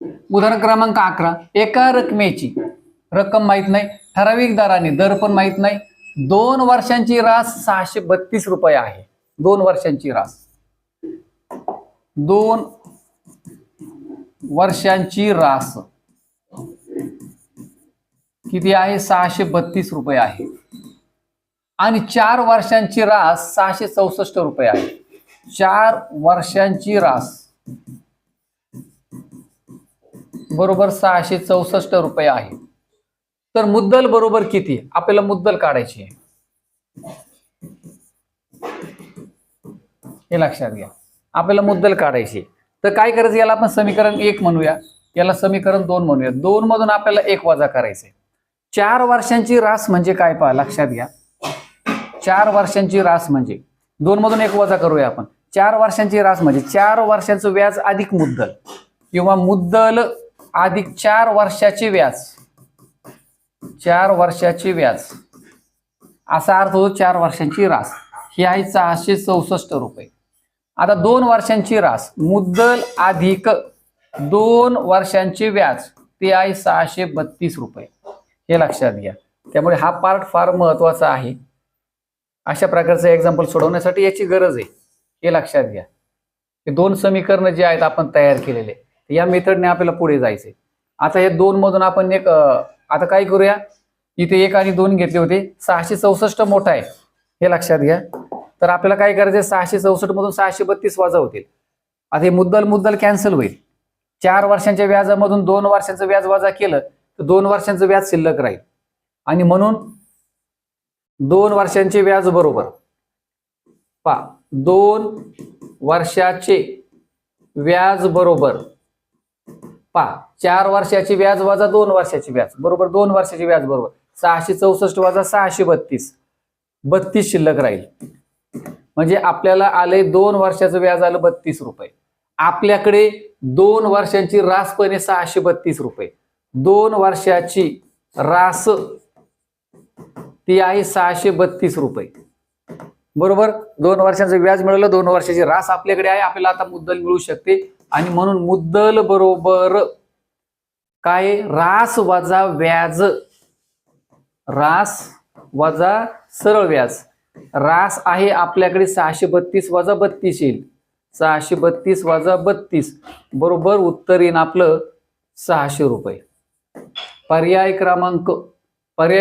उदाहरण क्रमांक 11, एका रकमेची रक्कम माहित नाही, ठराविक दराने दर पण माहित नाही, 2 वर्षांची रास 632 रुपये आहे. 2 वर्षांची रास, 2 वर्षांची रास किती आहे? 632 रुपये आहे. आणि 4 वर्षांची रास 664 रुपये आहे. 4 वर्षांची रास बरोबर 664 रुपये आहे. तर मुद्दल बरोबर किती? आपल्याला मुद्दल काढायची आहे, हे लक्षात घ्या. आपल्याला मुद्दल काढायची. तर काय करायचं? याला आपण समीकरण 1 म्हणूया, याला समीकरण 2 म्हणूया. 2 मधून आपल्याला 1 वजा करायचे. 4 वर्षांची रास म्हणजे काय पहा, लक्षात घ्या. 4 वर्षांची रास म्हणजे 2 मधून 1 वजा करूया आपण. 4 वर्षांची रास म्हणजे 4 वर्षांचं व्याज अधिक मुद्दल, किंवा मुद्दल अधिक 4 वर्षाचे व्याज. 4 वर्षाचे व्याज असा अर्थ होतो 4 वर्षांची रास. ही आहे 664 रुपये. आता 2 वर्षांची रास, मुद्दल अधिक 2 वर्षांचे व्याज, ते आहे 632 रुपये. हे लक्षात घ्या. त्यामुळे हा पार्ट फार महत्वाचा आहे. अशा प्रकारचं एक्झाम्पल सोडवण्यासाठी याची गरज आहे, हे लक्षात घ्या. हे 2 समीकरण जे आहेत आपण तयार केलेले, या मेथडने आपल्याला पुढे जायचे. आता हे 2 मधून आपण एक, आता काय करूया, इथे 1 आणि 2 घेतले होते, 664 मोठा आहे, हे लक्षात घ्या. तर आपल्याला काय करायचं? 664 मधून 632 वजा होतील. आता हे मुद्दल कॅन्सल होईल. 4 वर्षांच्या व्याजामधून 2 वर्षांचं व्याज वजा केलं तर 2 वर्षांचं व्याज शिल्लक राहील. आणि म्हणून 2 वर्षांचे व्याज बरोबर 2 वर्षाचे व्याज बरोबर 4 वर्षाचे व्याज वजा 2 वर्षाचे व्याज बरोबर 2 वर्षाचे व्याज बरोबर 664 वजा 632, 32 शिल्लक राहील. म्हणजे आपल्याला आले 2 वर्षाचं व्याज आलं 32 रुपये. आपल्याकडे 2 वर्षांची रास पण आहे 632 रुपये. 2 वर्षाची रास ती आहे 632 रुपये बरोबर. 2 वर्षांचं व्याज मिळालं, 2 वर्षाची रास आपल्याकडे आहे. आपल्याला आता मुद्दल मिळू शकते. आणि म्हणून मुद्दल बरोबर काय? रास वजा व्याज, रास वजा सरळ व्याज. रास आहे आपल्याकडे 632 वजा 32 येईल. 632 वजा 32 बरोबर उत्तर येईल आपलं 600 रुपये. पर्याय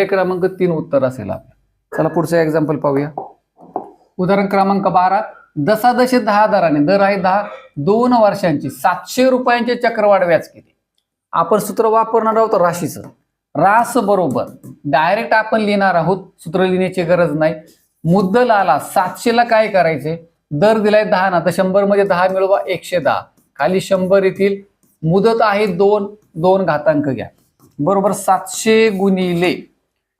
क्रमांक 3 उत्तर असेल आपलं. चला पुढचं एक्झाम्पल पाहूया. उदाहरण क्रमांक 12, दशादशे 10 दराने, दर आहे 10, 2 वर्षांची 700 रुपयांचे चक्रवाढ व्याज किती? आपण सूत्र वापरणार आहोत राशीचं. रास बरोबर डायरेक्ट आपण लिहिणार आहोत, सूत्र लिहिण्याची गरज नाही. मुद्दल आला 700 ला काय करायचे? दर दिलाय 10 ना, तर 100 मध्ये 10 मिळवा 110, खाली 100 येतील. मुदत आहे 2 घातांक घ्या बरोबर 700 गुणिले,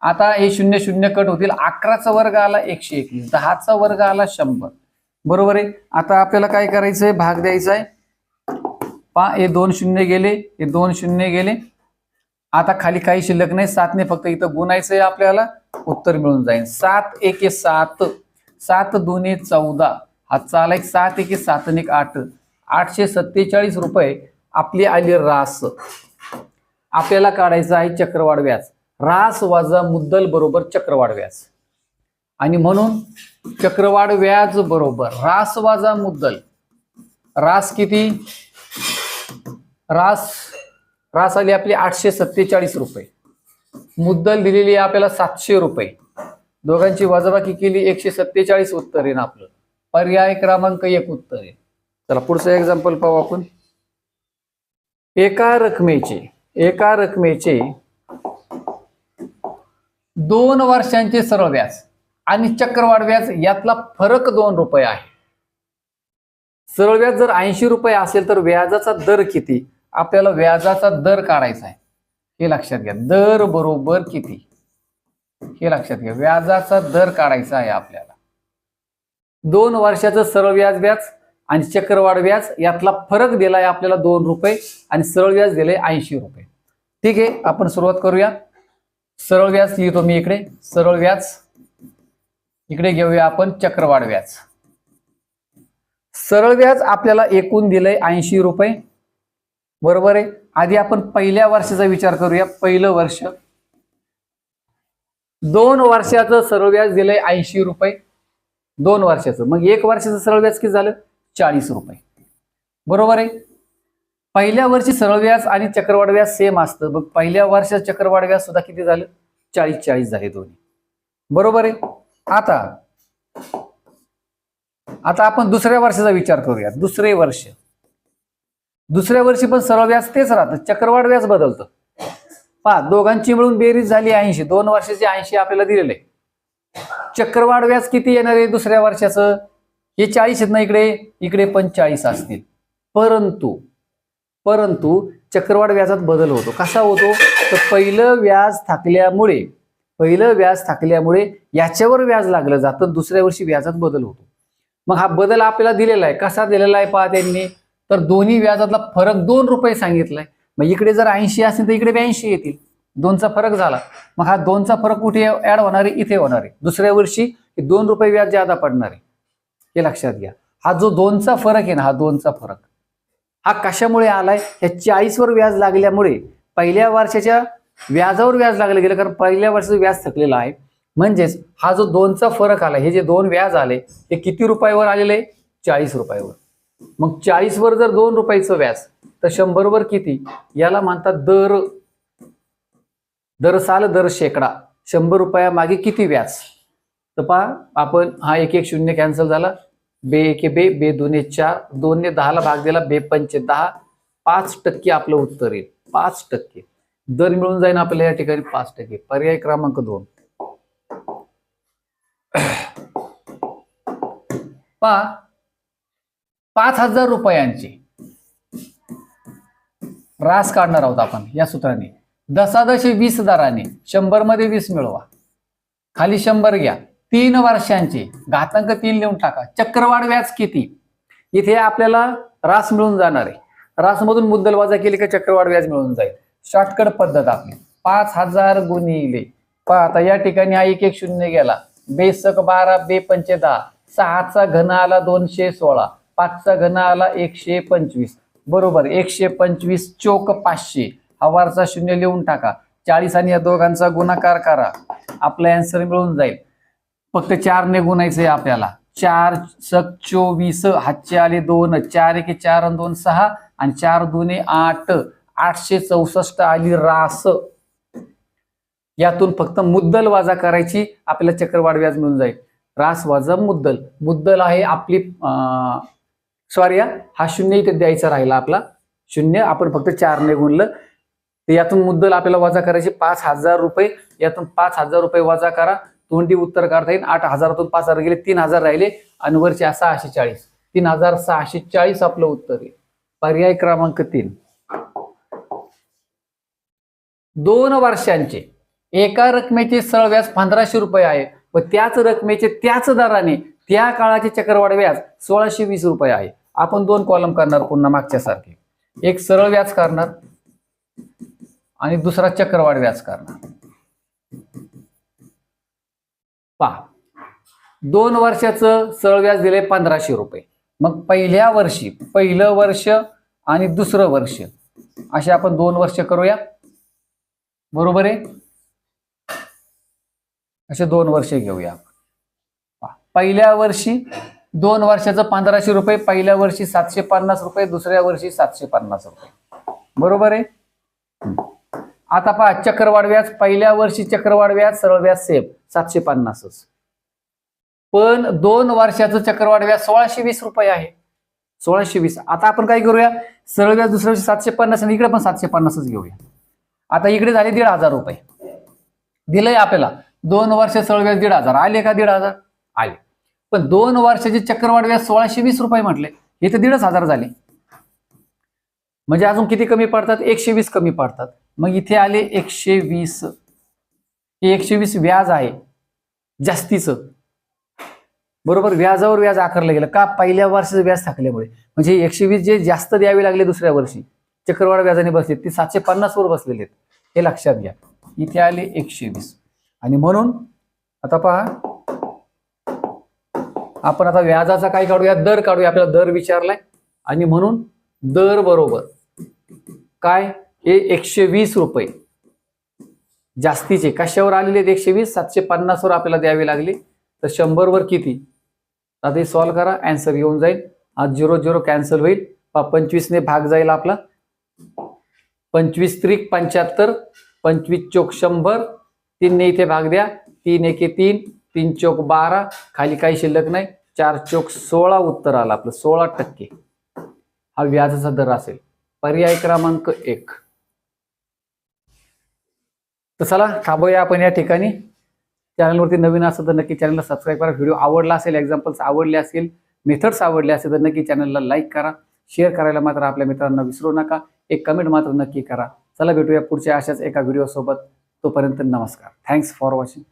आता हे 0 0 कट होतील. 11चा वर्ग आला 121, 10चा वर्ग आला 100 बरोबर आहे. आता आपल्याला काय करायचंय? भाग द्यायचा आहे. हे 2 शून्य गेले, हे 2 शून्य गेले. आता खाली काही शिल्लक नाही, 7 ने फक्त इथं गुणायचंय आपल्याला, उत्तर मिळून जाईल. 7 1 7, 7 2 14, हा चाला एक 7 1 7 1 8, 847 रुपये आपली आली रास. आपल्याला काढायचं आहे चक्रवाढ व्याज. रास वजा मुद्दल बरोबर चक्रवाढ व्याज. आणि म्हणून चक्रवाढ व्याज बरोबर रास वजा मुद्दल. रास किती? रास आली आपली 847 रुपये. मुद्दल दिलेली आहे आपल्याला 700 रुपये. दोघांची वजाबाकी केली 147, उत्तर येईल आपलं. पर्याय क्रमांक 1 उत्तर आहे. चला पुढचं एक्झाम्पल पाहू आपण. एका रकमेचे 2 वर्षांचे सरळ व्याज आणि चक्रवाढ व्याज यातला फरक 2 रुपये आहे. सरळ व्याज जर 80 रुपये असेल तर व्याजाचा दर किती? आपल्याला व्याजाचा दर काढायचा आहे, हे लक्षात घ्या. दर बरोबर किती हे लक्षात घ्या. व्याजाचा दर काढायचा आहे आपल्याला. 2 वर्षाचं सरळ व्याज आणि चक्रवाढ व्याज यातला फरक दिलाय आपल्याला 2 रुपये आणि सरळ व्याज दिले 80 रुपये. ठीक आहे, आपण सुरुवात करूया. सरळ व्याज लिहितो मी इकडे. सरळ व्याज इकडे घेऊया आपण चक्रवाढ व्याज. सरळ व्याज आपल्याला एकूण दिलंय 80 रुपये. बरोबर आहे. आधी आपण पहिल्या वर्षाचा विचार करूया. पहिलं वर्ष, 2 वर्षाचं सरळ व्याज दिलंय 80 रुपये 2 वर्षाचं. मग 1 वर्षाचं सरळ व्याज किती झालं? 40 रुपये. बरोबर आहे. पहिल्या वर्षी सरळ व्याज आणि चक्रवाढ व्याज सेम असतं. मग पहिल्या वर्षात चक्रवाढ व्याज सुद्धा किती झालं? 40 झाले दोन्ही. बरोबर आहे. आता आपण दुसऱ्या वर्षाचा विचार करूया. दुसऱ्या वर्षी पण सरळ व्याज तेच राहतं, चक्रवाढ व्याज बदलतं. पहा, दोघांची मिळून बेरीज झाली 80. 2 वर्षाचे 80 आपल्याला दिलेले. चक्रवाढ व्याज किती येणार आहे दुसऱ्या वर्षाचं? हे 40 आहेत ना, इकडे पण 40 असतील. परंतु चक्रवाढ व्याजात बदल होतो. कसा होतो? तर पहिलं व्याज थाकल्यामुळे याच्यावर व्याज लागलं जातं, दुसऱ्या वर्षी व्याजात बदल होतो. मग हा बदल आपल्याला दिलेला आहे. कसा दिलेला आहे पहा त्यांनी, तर दोन्ही व्याजातला फरक 2 रुपये सांगितलाय. मग इकडे जर 80 असेल तर इकडे 82 येतील. 2चा फरक झाला. मग हा 2चा फरक कुठे ऍड होणार आहे? इथे होणार आहे. दुसऱ्या वर्षी 2 रुपये व्याज ज्यादा पडणार आहे, हे लक्षात घ्या. हा जो 2चा फरक आहे ना, हा 2चा फरक हा कशामुळे आलाय? या 40 वर व्याज लागल्यामुळे पहिल्या वर्षाच्या व्याजावर व्याज लागलं गेलं, कारण पहिल्या वर्षाचं व्याज थकलेलं आहे. म्हणजेच हा जो 2चा फरक आला, हे जे 2 व्याज आले, हे किती रुपयावर आलेले आहे? 40 रुपयावर. मग 40 वर जर 2 रुपयाचं व्याज, तर 100 वर किती? याला म्हणतात दर साल दर शेकडा. 100 रुपया मागे किती व्याज? तर पहा, आपण हा 1 1 0 कॅन्सल झाला. बे 1 बे, बे 2 4, 2 ने 10ला भाग दिला, बे 5 10. 5% आपलं उत्तर येईल. 5% दर मिळून जाईल आपल्याला या ठिकाणी 5%. पर्याय क्रमांक 2. पहा, 5,000 रुपयांची रास काढणार आहोत आपण या सूत्राने. दशादशी 20 दराने 100 मध्ये 20 मिळवा. खाली 100 घ्या. 3 वर्षांचे घातांक 3 लिहून टाका. चक्रवाढ व्याज किती? इथे आपल्याला रास मिळून जाणार आहे. रासमधून मुद्दल वजा केली का चक्रवाढ व्याज मिळून जाईल. शॉर्टकट पद्धत आपली. 5,000 गुणिले, पहा आता या ठिकाणी हा 1 1 0 गेला. बेसक 12, बे 5 10. 6चा घन आला 216. 5चा घन आला 125. बरोबर 125 चोक 500. हा वरचा 0 लिहून टाका. 40 आणि या दोघांचा गुणाकार करा. आपला आन्सर मिळून जाईल. फक्त 4 ने गुणायचंय आपल्याला. 4 सक 24. हातचे आले 2. 4 1 4 आणि 2 6 आणि 4 2 8. 864 आली रास. यातून फक्त मुद्दल वजा करायची, आपल्याला चक्रवाढ व्याज मिळून जाईल. रास वजा मुद्दल आहे आपली. सॉरी, हा 0 इथे द्यायचा राहिला आपला. 0 आपण फक्त 4 ने गुणलं. तर यातून मुद्दल आपल्याला वजा करायची 5,000 रुपये. यातून 5,000 रुपये वजा करा. तोंडी उत्तर काढता येईल. 8,000तून 5,000 गेले, 3,000 राहिले आणि वरचे 640. 3,640 आपलं उत्तर आहे. पर्याय क्रमांक 3. 2 वर्षांचे एका रकमेचे सरळ व्याज 1,500 रुपये आहे व त्याच रकमेचे त्याच दराने त्या काळाचे चक्रवाढ व्याज 1,620 रुपये आहे. आपण 2 कॉलम करणार पुन्हा मागच्या सारखे. एक सरळ व्याज करणार आणि दुसरा चक्रवाढ व्याज करणार. पहा, 2 वर्षाचं सरळ व्याज दिले 1,500 रुपये. मग पहिलं वर्ष आणि दुसरं वर्ष असे आपण 2 वर्ष करूया. बरोबर आहे. असे 2 वर्ष घेऊया. पहिल्या वर्षी 2 वर्षाचं 1,500 रुपये. पहिल्या वर्षी 750 रुपये. दुसऱ्या वर्षी 750 रुपये. बरोबर आहे. आता पहा, चक्रवाढ व्याज. पहिल्या वर्षी चक्रवाढ व्याज सरळ व्याज सेम 750. पण 2 वर्षाचं चक्रवाढ व्याज 1,620 रुपये आहे. 1,620. आता आपण काय करूया, सरळ व्याज दुसऱ्या वर्षी 750 आणि इकडे पण 750च घेऊया. आता इकडे झाले 1,500 रुपये दिलंय आपल्याला. 2 वर्ष सरळ व्याज 1,500 आले का? 1,500 आले. पण 2 वर्षाचे चक्रवाढ व्याज 1,620 रुपये म्हटले, इथे 1,500 झाले. म्हणजे अजून किती कमी पडतात? 120 कमी पडतात. मग इथे आले 120. हे 120 व्याज आहे जास्तीचं. बरोबर, व्याजावर व्याज आकारलं गेलं का? पहिल्या वर्षाचं व्याज थकल्यामुळे. म्हणजे 120 जे जास्त द्यावे लागले दुसऱ्या वर्षी चक्रवाढ व्याजाने बसले, ते 750 वर बसलेले आहेत. हे लक्षात घ्या. इथे आले 120. आणि म्हणून आता पहा, आपण आता व्याजाचा काय काढूया? दर काढूया. आपल्याला दर विचारलाय आणि म्हणून दर बरोबर काय हे 120 रुपये जास्तीचे कशावर आलेले आहेत? 120, 750 वर आपल्याला द्यावे लागले. तर 100 वर किती? आता हे सॉल्व्ह करा, अँसर येऊन जाईल. आज 0 0 कॅन्सल होईल. 25 ने भाग जाईल आपला. 25 त्रिक 75, 25 चोक 100, 3 ने इथे भाग द्या. 3 एके 3, 3 चोक 12, खाली काही शिल्लक नाही. 4 चोक 16 उत्तर आलं आपलं. 16% हा व्याजाचा दर असेल. पर्याय क्रमांक 1. तर चला थांबूया आपण या ठिकाणी. चॅनलवरती नवीन असेल तर नक्की चॅनलला सबस्क्राईब करा. व्हिडिओ आवडला असेल, एक्झाम्पल्स आवडले असतील, मेथड्स आवडले असेल तर नक्की चॅनलला लाईक करा. शेअर करायला मात्र आपल्या मित्रांना विसरू नका. एक कमेंट मात्र नक्की करा. चला भेटूया पुढच्या अशाच एका व्हिडिओ सोबत. तोपर्यंत नमस्कार. Thanks for watching.